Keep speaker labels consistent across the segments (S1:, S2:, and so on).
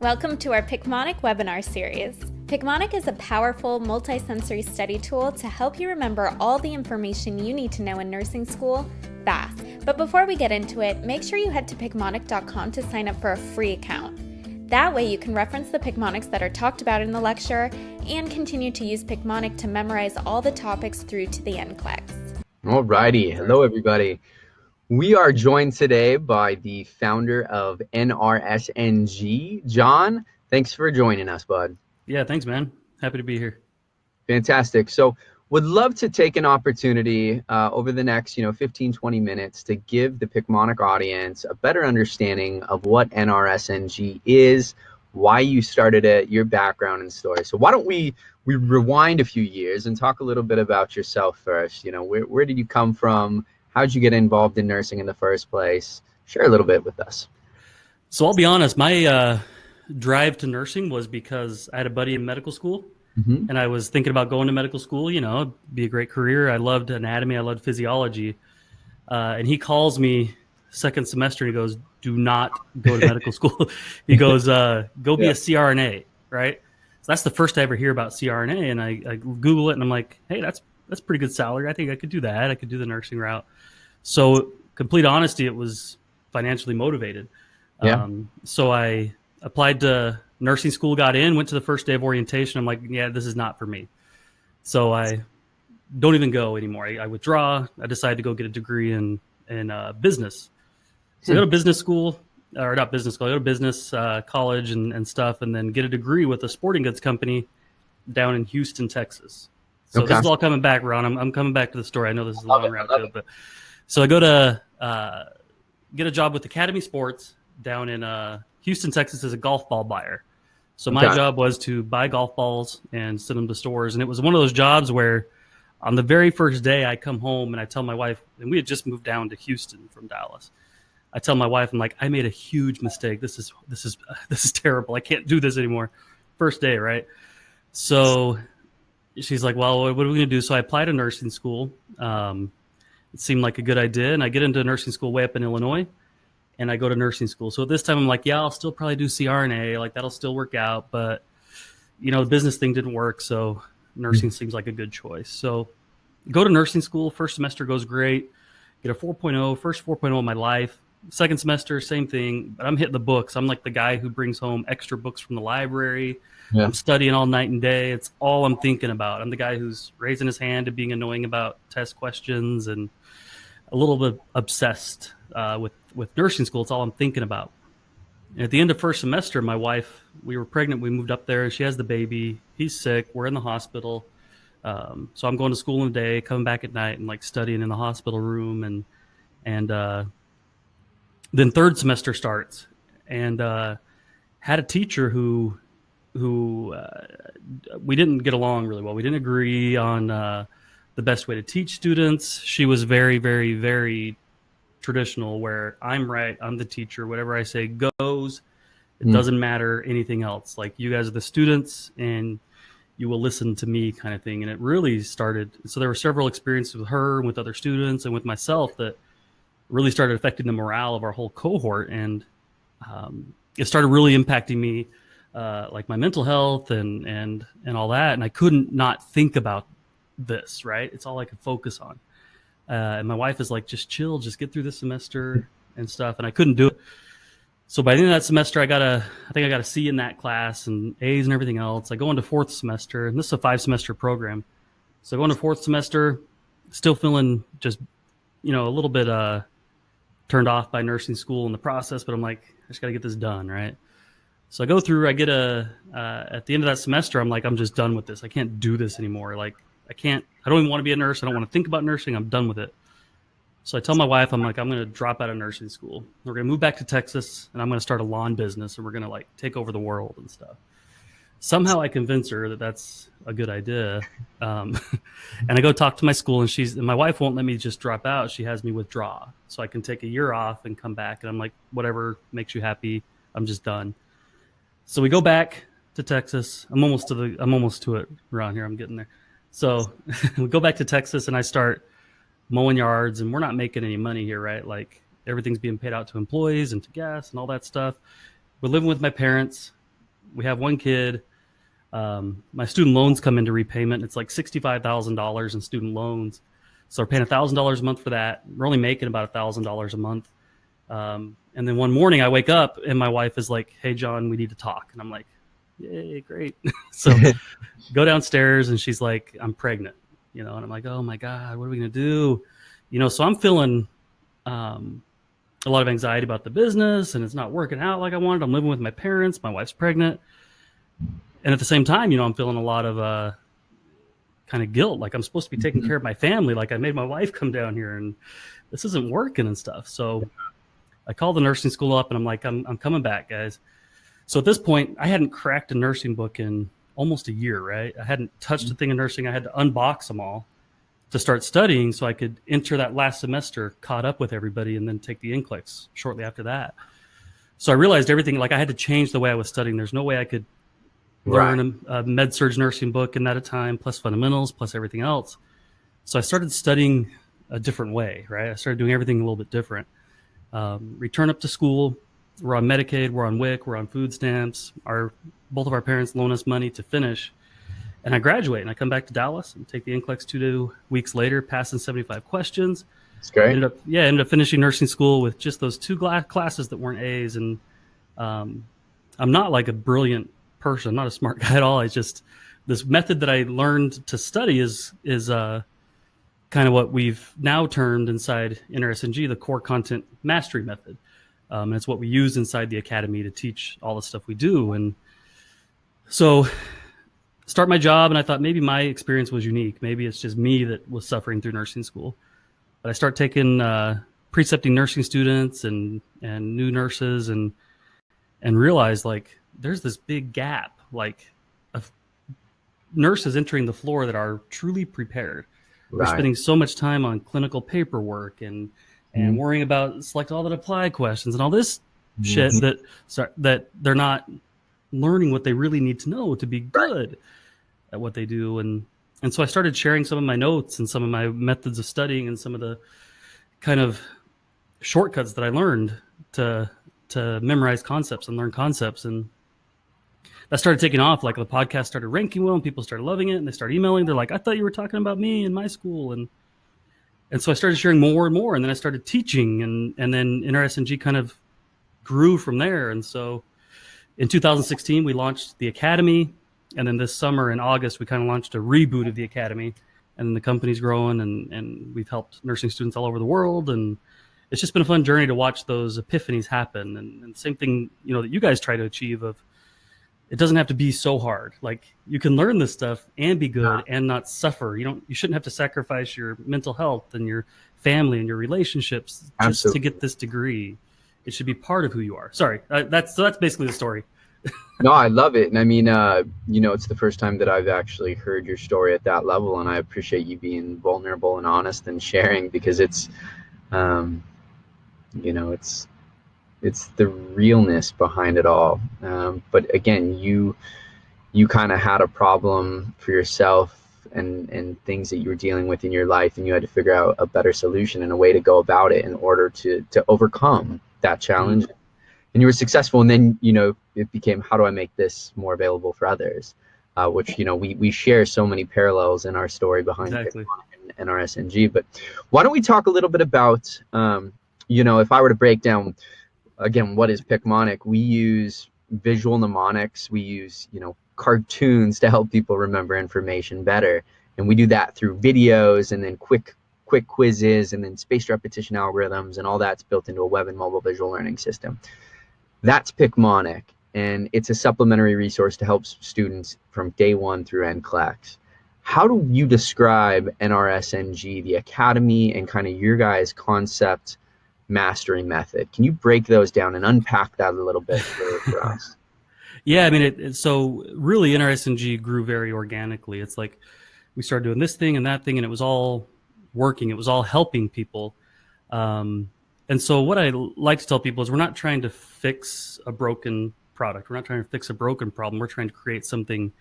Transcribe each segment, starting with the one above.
S1: Welcome to our Picmonic webinar series. Picmonic is a powerful multisensory study tool to help you remember all the information you need to know in nursing school fast. But before we get into it, make sure you head to picmonic.com to sign up for a free account. That way you can reference the Picmonics that are talked about in the lecture and continue to use Picmonic to memorize all the topics through to the NCLEX.
S2: Alrighty, hello everybody. We are joined today by the founder of NRSNG. John, thanks for joining us, bud.
S3: Yeah, thanks, man. Happy to be here.
S2: Fantastic. So would love to take an opportunity over the next 15, 20 minutes to give the Picmonic audience a better understanding of what NRSNG is, why you started it, your background and story. So why don't we rewind a few years and talk a little bit about yourself first. Where did you come from? How did you get involved in nursing in the first place? Share a little bit with us.
S3: So I'll be honest, my drive to nursing was because I had a buddy in medical school, and I was thinking about going to medical school. It'd be a great career. I loved anatomy. I loved physiology. And he calls me second semester and he goes, "Do not go to medical school." He goes, "Go be a CRNA," right? So that's the first I ever hear about CRNA. And I Google it and I'm like, hey, that's pretty good salary. I think I could do that. I could do the nursing route. So complete honesty, it was financially motivated. So I applied to nursing school, got in, went to the first day of orientation. I'm like, yeah, this is not for me. So I don't even go anymore. I withdraw. I decided to go get a degree in business. So I go to business school, or not business school, I go to business college and stuff, and then get a degree with a sporting goods company down in Houston, Texas. So this is all coming back, Ron. I'm coming back to the story. I know this is a long route to it, but so I go to get a job with Academy Sports down in Houston, Texas as a golf ball buyer. So my job was to buy golf balls and send them to stores. And it was one of those jobs where on the very first day I come home and I tell my wife, and we had just moved down to Houston from Dallas. I tell my wife, I'm like, I made a huge mistake. This is terrible. I can't do this anymore. First day, right? So she's like, well, what are we going to do? So I applied to nursing school. It seemed like a good idea. And I get into nursing school way up in Illinois and I go to nursing school. So at this time I'm like, yeah, I'll still probably do CRNA. Like that'll still work out. But, the business thing didn't work. So nursing seems like a good choice. So go to nursing school. First semester goes great. Get a 4.0, first 4.0 in my life. Second semester, same thing. But I'm hitting the books. I'm like the guy who brings home extra books from the library. Yeah. I'm studying all night and day. It's all I'm thinking about. I'm the guy who's raising his hand and being annoying about test questions and a little bit obsessed with nursing school. It's all I'm thinking about. And at the end of first semester, my wife, we were pregnant. We moved up there. She has the baby. He's sick. We're in the hospital. So I'm going to school in the day, coming back at night and like studying in the hospital room. And then third semester starts and had a teacher who we didn't get along really well. We didn't agree on the best way to teach students. She was very, very, very traditional where I'm right, I'm the teacher, whatever I say goes. It doesn't matter anything else. Like you guys are the students and you will listen to me kind of thing. And it really started. So there were several experiences with her and with other students and with myself that really started affecting the morale of our whole cohort. And it started really impacting me, like my mental health and all that. And I couldn't not think about this, right? It's all I could focus on. And my wife is like, just chill, just get through this semester and stuff. And I couldn't do it. So by the end of that semester, I think I got a C in that class and A's and everything else. I go into fourth semester, and this is a 5-semester program. So I go into fourth semester, still feeling just, a little bit turned off by nursing school in the process, but I'm like, I just got to get this done, right? So I go through, I get at the end of that semester, I'm like, I'm just done with this. I can't do this anymore. Like, I don't even want to be a nurse. I don't want to think about nursing. I'm done with it. So I tell my wife, I'm like, I'm going to drop out of nursing school. We're going to move back to Texas and I'm going to start a lawn business and we're going to like take over the world and stuff. Somehow I convince her that that's a good idea. And I go talk to my school and my wife won't let me just drop out. She has me withdraw so I can take a year off and come back. And I'm like, whatever makes you happy. I'm just done. So we go back to Texas. I'm almost to it around here. I'm getting there. So we go back to Texas and I start mowing yards and we're not making any money here, right? Like everything's being paid out to employees and to gas and all that stuff. We're living with my parents. we have one kid. My student loans come into repayment. It's like $65,000 in student loans. So we're paying $1,000 a month for that. We're only making about $1,000 a month. And then one morning I wake up and my wife is like, "Hey, John, we need to talk." And I'm like, "Yay, great." So go downstairs and she's like, "I'm pregnant," and I'm like, "Oh my God, what are we going to do?" So I'm feeling a lot of anxiety about the business, and it's not working out like I wanted. I'm living with my parents. My wife's pregnant. And at the same time, I'm feeling a lot of kind of guilt. Like I'm supposed to be taking care of my family. Like I made my wife come down here and this isn't working and stuff. So I called the nursing school up and I'm like, I'm coming back, guys. So at this point, I hadn't cracked a nursing book in almost a year, right? I hadn't touched a thing in nursing. I had to unbox them all to start studying so I could enter that last semester caught up with everybody and then take the NCLEX shortly after that. So I realized everything, like I had to change the way I was studying. There's no way I could learn a med-surg nursing book in that a time, plus fundamentals, plus everything else. So I started studying a different way, right? I started doing everything a little bit different. Return up to school. We're on Medicaid, we're on WIC, we're on food stamps. Both of our parents loan us money to finish. And I graduate and I come back to Dallas and take the NCLEX 2 weeks later, passing 75 questions.
S2: That's great.
S3: Ended up finishing nursing school with just those 2 classes that weren't A's. And I'm not like a brilliant person, not a smart guy at all. It's just this method that I learned to study is kind of what we've now termed inside NRSNG the core content mastery method. And it's what we use inside the academy to teach all the stuff we do. And so start my job, and I thought maybe my experience was unique. Maybe it's just me that was suffering through nursing school. But I start taking precepting nursing students and new nurses and realize like there's this big gap like of nurses entering the floor that are truly prepared. We're spending so much time on clinical paperwork and worrying about select all that apply questions and all this shit that they're not learning what they really need to know to be good at what they do. And so I started sharing some of my notes and some of my methods of studying and some of the kind of shortcuts that I learned to memorize concepts and learn concepts. And that started taking off. Like the podcast started ranking well and people started loving it and they started emailing. They're like, "I thought you were talking about me in my school." And so I started sharing more and more, and then I started teaching, and then NRSNG kind of grew from there. And so in 2016, we launched the Academy, and then this summer in August, we kind of launched a reboot of the Academy, and the company's growing, and we've helped nursing students all over the world, and it's just been a fun journey to watch those epiphanies happen, and same thing, that you guys try to achieve of, it doesn't have to be so hard. Like you can learn this stuff and be good and not suffer. You shouldn't have to sacrifice your mental health and your family and your relationships just to get this degree. It should be part of who you are. Sorry. That's basically the story.
S2: No, I love it. And I mean, it's the first time that I've actually heard your story at that level. And I appreciate you being vulnerable and honest and sharing, because it's the realness behind it all. But again, you kind of had a problem for yourself and things that you were dealing with in your life, and you had to figure out a better solution and a way to go about it in order to overcome that challenge. Mm-hmm. And you were successful. And then, it became, how do I make this more available for others? Which, we share so many parallels in our story behind Picmonic and NRSNG. But why don't we talk a little bit about, if I were to break down, again, what is Picmonic? We use visual mnemonics. We use, cartoons to help people remember information better. And we do that through videos and then quick quizzes and then spaced repetition algorithms, and all that's built into a web and mobile visual learning system. That's Picmonic, and it's a supplementary resource to help students from day one through NCLEX. How do you describe NRSNG, the Academy, and kind of your guys' concept mastery method? Can you break those down and unpack that a little bit for us?
S3: Yeah, I mean, so really NRSNG grew very organically. It's like we started doing this thing and that thing, and it was all working. It was all helping people. And so what I like to tell people is we're not trying to fix a broken product. We're not trying to fix a broken problem. We're trying to create something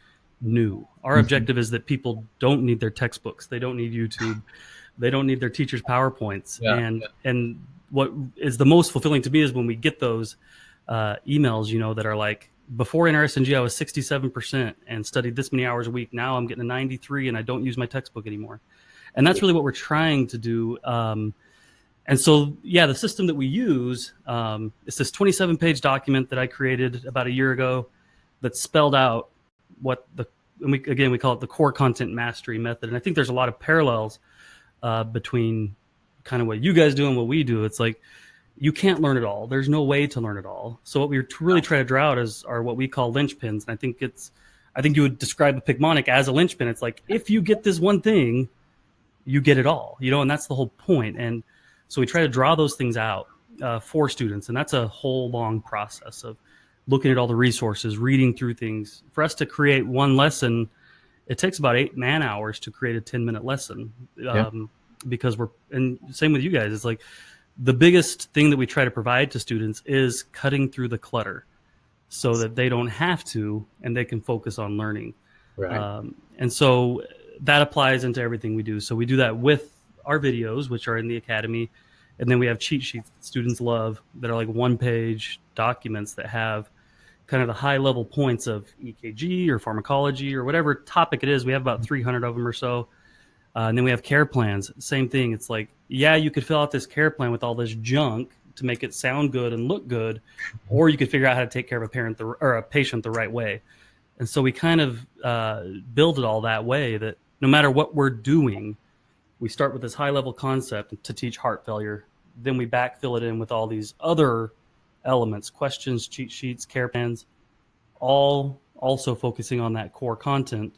S3: new. Our objective is that people don't need their textbooks. They don't need YouTube. They don't need their teachers' PowerPoints. And what is the most fulfilling to me is when we get those emails, that are like, before NRSNG, I was 67% and studied this many hours a week. Now I'm getting a 93 and I don't use my textbook anymore. And that's really what we're trying to do. And so, yeah, the system that we use, it's this 27-page document that I created about a year ago that spelled out what we call it the core content mastery method. And I think there's a lot of parallels between kind of what you guys do and what we do. It's like, you can't learn it all. There's no way to learn it all. So what we really try to draw out are what we call linchpins. And I think you would describe a Picmonic as a linchpin. It's like, if you get this one thing, you get it all, and that's the whole point. And so we try to draw those things out for students. And that's a whole long process of looking at all the resources, reading through things. For us to create one lesson, it takes about 8 man hours to create a 10-minute lesson. Because and same with you guys. It's like, the biggest thing that we try to provide to students is cutting through the clutter so that they don't have to, and they can focus on learning.
S2: Right.
S3: And so that applies into everything we do. So we do that with our videos, which are in the academy. And then we have cheat sheets that students love that are like 1-page documents that have kind of the high level points of EKG or pharmacology or whatever topic it is. We have about 300 of them or so. And then we have care plans. Same thing. It's like, yeah, you could fill out this care plan with all this junk to make it sound good and look good, or you could figure out how to take care of a patient the right way. And so we kind of build it all that way, that no matter what we're doing, we start with this high level concept to teach heart failure. Then we backfill it in with all these other elements, questions, cheat sheets, care plans, all also focusing on that core content.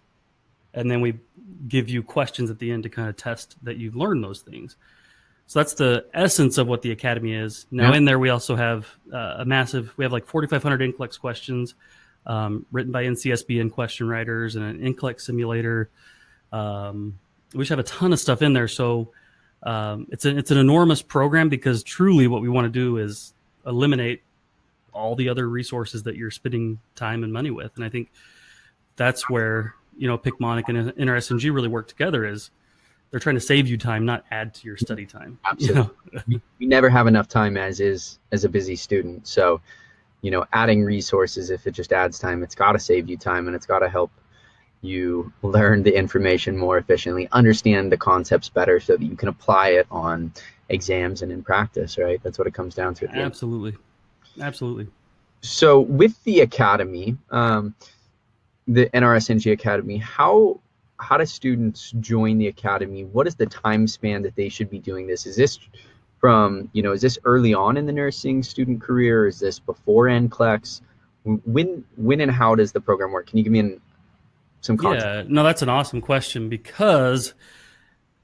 S3: And then we give you questions at the end to kind of test that you've learned those things. So that's the essence of what the Academy is. Now in there, we also have we have like 4,500 NCLEX questions written by NCSB and question writers, and an NCLEX simulator. We just have a ton of stuff in there. So it's an enormous program, because truly what we want to do is eliminate all the other resources that you're spending time and money with. And I think that's where, Picmonic and NRSNG really work together, is they're trying to save you time, not add to your study time.
S2: Absolutely. We never have enough time as a busy student. So, adding resources, if it just adds time, it's got to save you time, and it's got to help you learn the information more efficiently, understand the concepts better so that you can apply it on exams and in practice, right? That's what it comes down to.
S3: Absolutely. Absolutely.
S2: So with the Academy, the NRSNG Academy, how do students join the Academy? What is the time span that they should be doing this? Is this is this early on in the nursing student career? Is this before NCLEX? When and how does the program work? Can you give me some context?
S3: Yeah, no, that's an awesome question, because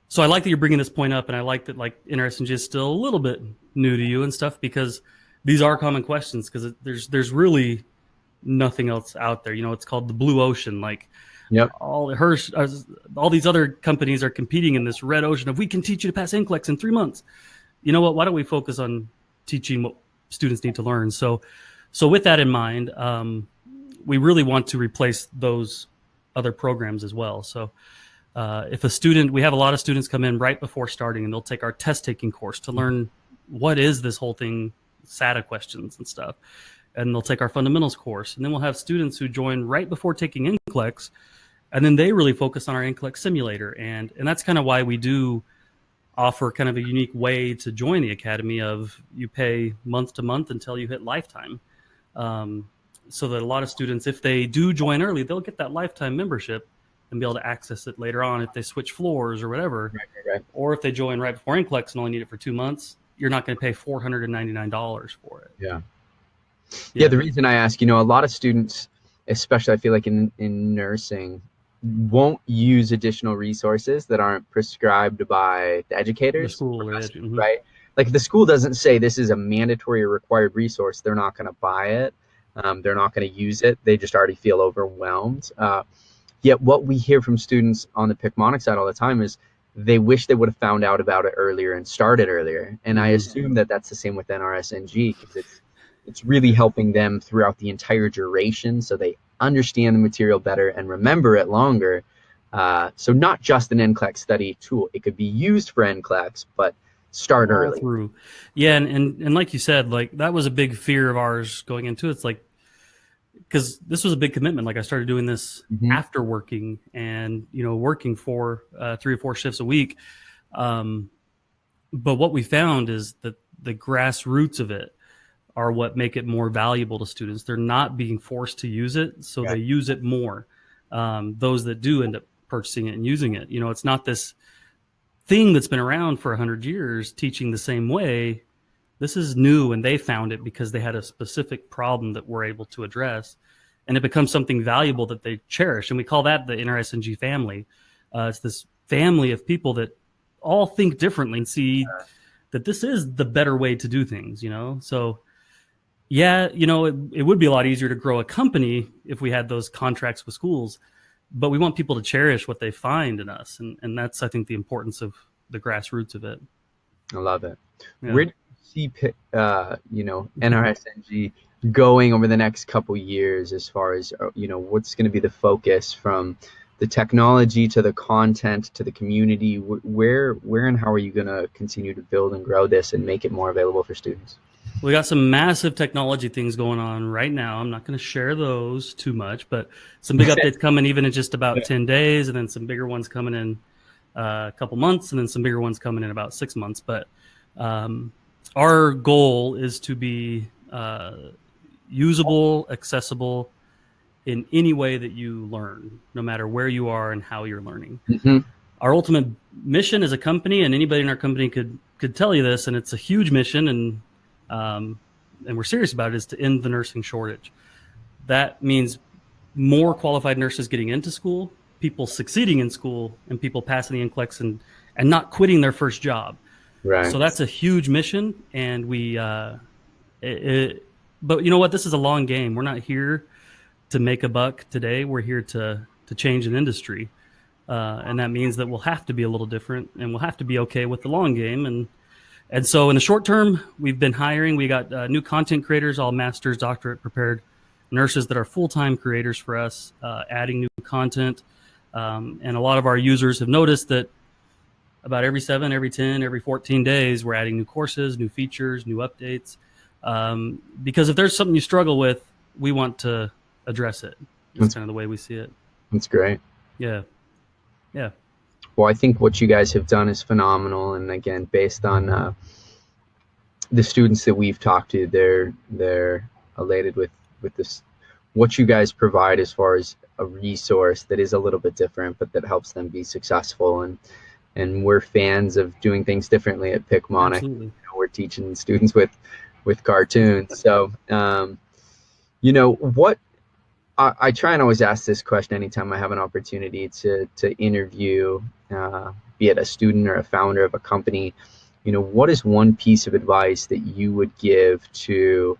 S3: so I like that you're bringing this point up, and I like that NRSNG is still a little bit new to you and stuff, because these are common questions, because there's really nothing else out there. It's called the blue ocean.
S2: Yep.
S3: All these other companies are competing in this red ocean of, we can teach you to pass NCLEX in 3 months. You know what? Why don't we focus on teaching what students need to learn? So with that in mind, we really want to replace those other programs as well. So if we have a lot of students come in right before starting, and they'll take our test taking course to learn what is this whole thing, SATA questions and stuff. And they'll take our fundamentals course. And then we'll have students who join right before taking NCLEX, and then they really focus on our NCLEX simulator. And that's kind of why we do offer kind of a unique way to join the Academy, of you pay month to month until you hit lifetime. So that a lot of students, if they do join early, they'll get that lifetime membership and be able to access it later on if they switch floors or whatever.
S2: Right.
S3: Or if they join right before NCLEX and only need it for 2 months, you're not going to pay $499 for it.
S2: Yeah, the reason I ask, a lot of students, especially I feel like in nursing, won't use additional resources that aren't prescribed by the educators.
S3: The school,
S2: right? Like, if the school doesn't say this is a mandatory or required resource, they're not going to buy it. They're not going to use it. They just already feel overwhelmed. Yet what we hear from students on the Picmonic side all the time is they wish they would have found out about it earlier and started earlier. And I assume that that's the same with NRSNG, because it's really helping them throughout the entire duration, so they understand the material better and remember it longer. So not just an NCLEX study tool. It could be used for NCLEX, but start early.
S3: Through. Yeah, and like you said, that was a big fear of ours going into it. It's like, because this was a big commitment. Like I started doing this
S2: Mm-hmm.
S3: after working and, working for 3 or 4 shifts a week. But what we found is that the grassroots of it are what make it more valuable to students. They're not being forced to use it, so
S2: Right.
S3: they use it more. Those that do end up purchasing it and using it, it's not this thing that's been around for 100 years teaching the same way. This is new, and they found it because they had a specific problem that we're able to address, and it becomes something valuable that they cherish. And we call that the NRSNG family. It's this family of people that all think differently and see that this is the better way to do things, So yeah, it would be a lot easier to grow a company if we had those contracts with schools, but we want people to cherish what they find in us. And that's, I think, the importance of the grassroots of it.
S2: I love it.
S3: Yeah.
S2: Where do you see, NRSNG going over the next couple years as far as, what's going to be the focus from the technology to the content to the community? Where and how are you going to continue to build and grow this and make it more available for students?
S3: We got some massive technology things going on right now. I'm not going to share those too much, but some big updates coming even in just about 10 days, and then some bigger ones coming in a couple months, and then some bigger ones coming in about 6 months. But our goal is to be usable, accessible in any way that you learn, no matter where you are and how you're learning.
S2: Mm-hmm.
S3: Our ultimate mission as a company, and anybody in our company could tell you this, and it's a huge mission, and we're serious about it, is to end the nursing shortage. That means more qualified nurses getting into school, people succeeding in school, and people passing the NCLEX and not quitting their first job.
S2: Right.
S3: So that's a huge mission, and but you know what? This is a long game. We're not here to make a buck today. We're here to change an industry, and that means that we'll have to be a little different, and we'll have to be okay with the long game. And so in the short term, we've been hiring. We got new content creators, all master's, doctorate prepared nurses that are full-time creators for us, adding new content. And a lot of our users have noticed that about every 7, every 10, every 14 days, we're adding new courses, new features, new updates. Because if there's something you struggle with, we want to address it. That's kind of the way we see it.
S2: That's great.
S3: Yeah.
S2: Well, I think what you guys have done is phenomenal, and again, based on the students that we've talked to, they're elated with this, what you guys provide as far as a resource that is a little bit different, but that helps them be successful. And we're fans of doing things differently at Picmonic.
S3: Absolutely.
S2: We're teaching students with cartoons. So, what I try and always ask this question anytime I have an opportunity to interview, be it a student or a founder of a company. What is one piece of advice that you would give to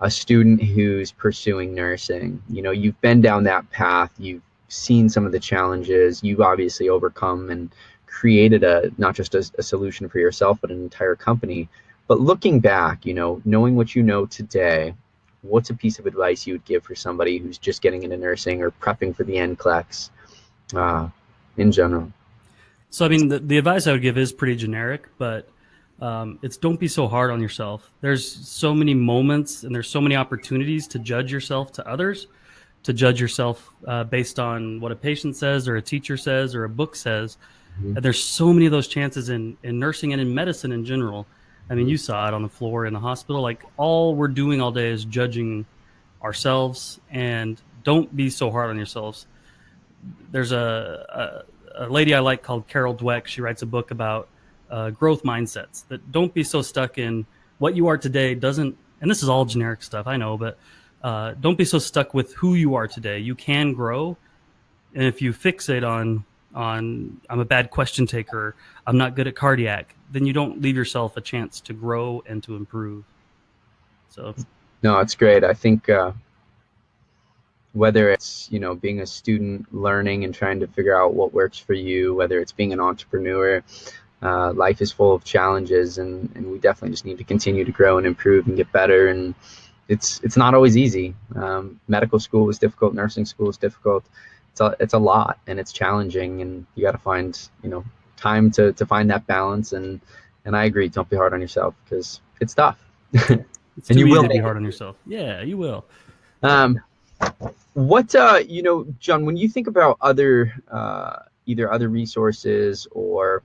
S2: a student who's pursuing nursing? You've been down that path, you've seen some of the challenges, you've obviously overcome and created not just a solution for yourself, but an entire company. But looking back, knowing what you know today, what's a piece of advice you would give for somebody who's just getting into nursing or prepping for the NCLEX in general?
S3: So, I mean, the advice I would give is pretty generic, but it's don't be so hard on yourself. There's so many moments and there's so many opportunities to judge yourself to others, to judge yourself based on what a patient says or a teacher says or a book says. Mm-hmm. And there's so many of those chances in nursing and in medicine in general. I mean, you saw it on the floor in the hospital. Like, all we're doing all day is judging ourselves, and don't be so hard on yourselves. There's a lady I like called Carol Dweck. She writes a book about growth mindsets, that don't be so stuck in what you are today doesn't, and this is all generic stuff, I know, but don't be so stuck with who you are today. You can grow. And if you fixate on I'm a bad question taker, I'm not good at cardiac, then you don't leave yourself a chance to grow and to improve. So,
S2: no, it's great. I think whether it's being a student learning and trying to figure out what works for you, whether it's being an entrepreneur, life is full of challenges, and we definitely just need to continue to grow and improve and get better. And it's not always easy. Medical school is difficult, nursing school is difficult. It's a lot, and it's challenging, and you got to find time to find that balance. And I agree, don't be hard on yourself, because it's tough.
S3: It's
S2: and
S3: too
S2: you
S3: easy
S2: will
S3: to be hard on yourself. Yeah, you will.
S2: What John, when you think about other either other resources or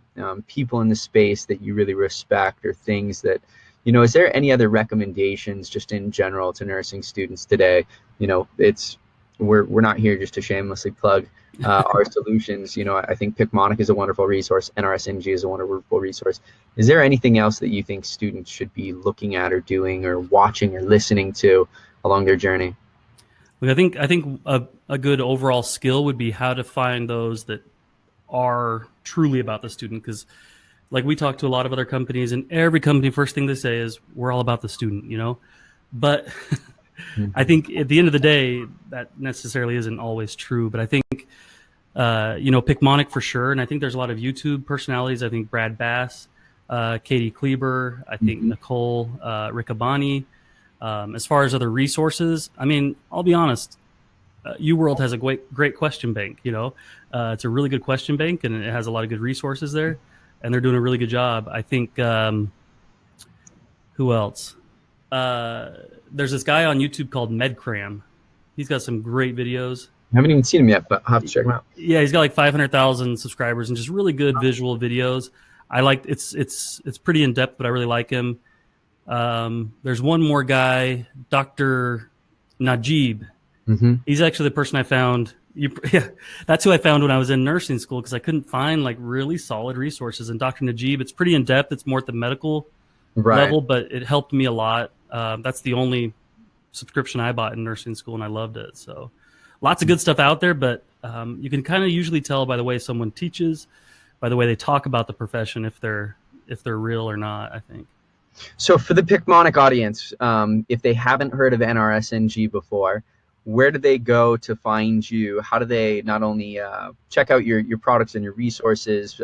S2: people in the space that you really respect, or things that is there any other recommendations just in general to nursing students today? It's we're not here just to shamelessly plug our solutions. I think Picmonic is a wonderful resource. NRSNG is a wonderful resource. Is there anything else that you think students should be looking at or doing or watching or listening to along their journey?
S3: Look, I think a good overall skill would be how to find those that are truly about the student. Because like we talk to a lot of other companies, and every company, first thing they say is, we're all about the student, But I think at the end of the day, that necessarily isn't always true. But I think, Picmonic for sure. And I think there's a lot of YouTube personalities. I think Brad Bass, Katie Kleber, I think Nicole Riccaboni. As far as other resources, I mean, I'll be honest, UWorld has a great question bank. It's a really good question bank, and it has a lot of good resources there, and they're doing a really good job. I think, who else? There's this guy on YouTube called MedCram. He's got some great videos.
S2: I haven't even seen him yet, but I'll have to check him out.
S3: Yeah, he's got like 500,000 subscribers and just really good visual videos. I like it's pretty in depth, but I really like him. There's one more guy, Dr. Najib. He's actually the person I found. That's who I found when I was in nursing school, because I couldn't find like really solid resources. And Dr. Najib, it's pretty in depth. It's more at the medical level, but it helped me a lot. That's the only subscription I bought in nursing school, and I loved it. So lots of good stuff out there, but you can kind of usually tell by the way someone teaches, by the way they talk about the profession, if they're real or not, I think.
S2: So for the Picmonic audience, if they haven't heard of NRSNG before, where do they go to find you? How do they not only check out your products and your resources,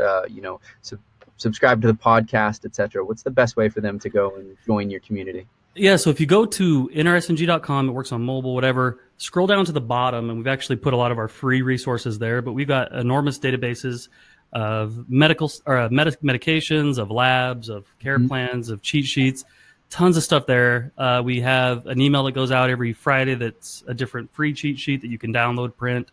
S2: subscribe to the podcast, etc.? What's the best way for them to go and join your community?
S3: Yeah, so if you go to nrsng.com, it works on mobile, whatever, scroll down to the bottom, and we've actually put a lot of our free resources there, but we've got enormous databases of medications, of labs, of care plans, of cheat sheets, tons of stuff there. We have an email that goes out every Friday that's a different free cheat sheet that you can download, print,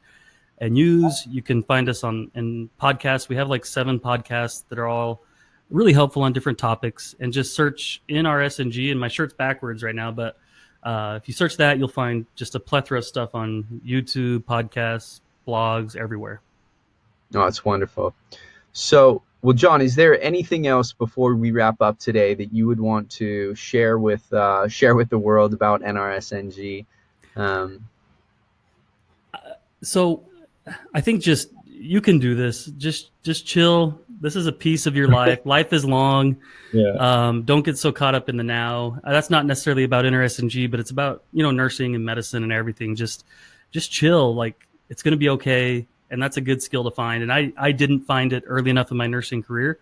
S3: and use. You can find us in podcasts. We have like 7 podcasts that are all really helpful on different topics, and just search NRSNG, and my shirt's backwards right now, but if you search that, you'll find just a plethora of stuff on YouTube, podcasts, blogs, everywhere.
S2: Oh, it's wonderful. So, well, John, is there anything else before we wrap up today that you would want to share with the world about NRSNG?
S3: So I think just you can do this. Just chill. This is a piece of your life. Life is long. Yeah. Don't get so caught up in the now. That's not necessarily about NRSNG, but it's about nursing and medicine and everything. Just chill. Like, it's going to be okay. And that's a good skill to find. And I didn't find it early enough in my nursing career.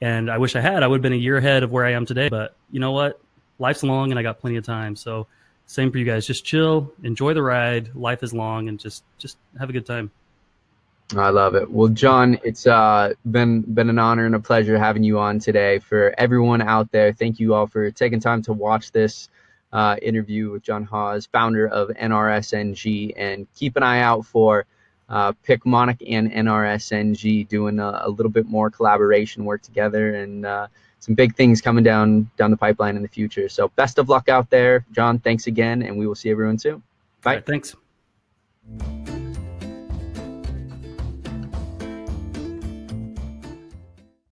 S3: And I wish I had. I would have been a year ahead of where I am today. But you know what? Life's long, and I got plenty of time. So same for you guys. Just chill, enjoy the ride. Life is long, and just have a good time.
S2: I love it. Well, John, it's been an honor and a pleasure having you on today. For everyone out there, thank you all for taking time to watch this interview with John Hawes, founder of NRSNG, and keep an eye out for Picmonic and NRSNG doing a little bit more collaboration work together, and some big things coming down the pipeline in the future. So best of luck out there, John. Thanks again, and we will see everyone soon. Bye.
S3: All right, thanks.